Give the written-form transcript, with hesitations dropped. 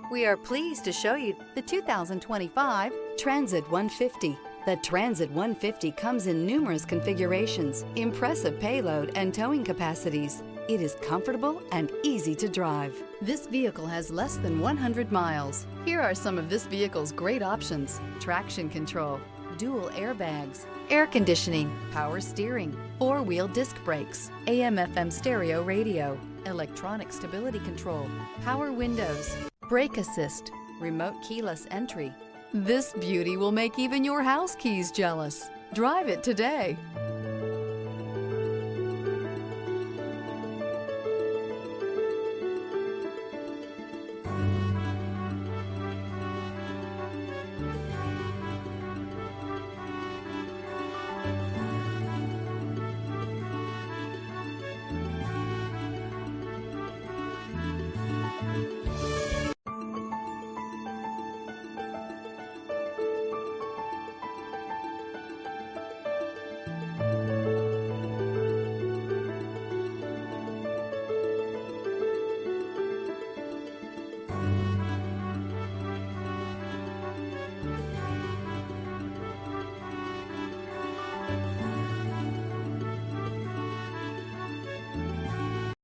We are pleased to show you the 2025 Transit 150. The Transit 150 comes in numerous configurations, impressive payload, and towing capacities. It is comfortable and easy to drive. This vehicle has less than 100 miles. Here are some of this vehicle's great options: traction control, dual airbags, air conditioning, power steering, four-wheel disc brakes, AM/FM stereo radio, electronic stability control, power windows, brake assist, remote keyless entry. This beauty will make even your house keys jealous. Drive it today.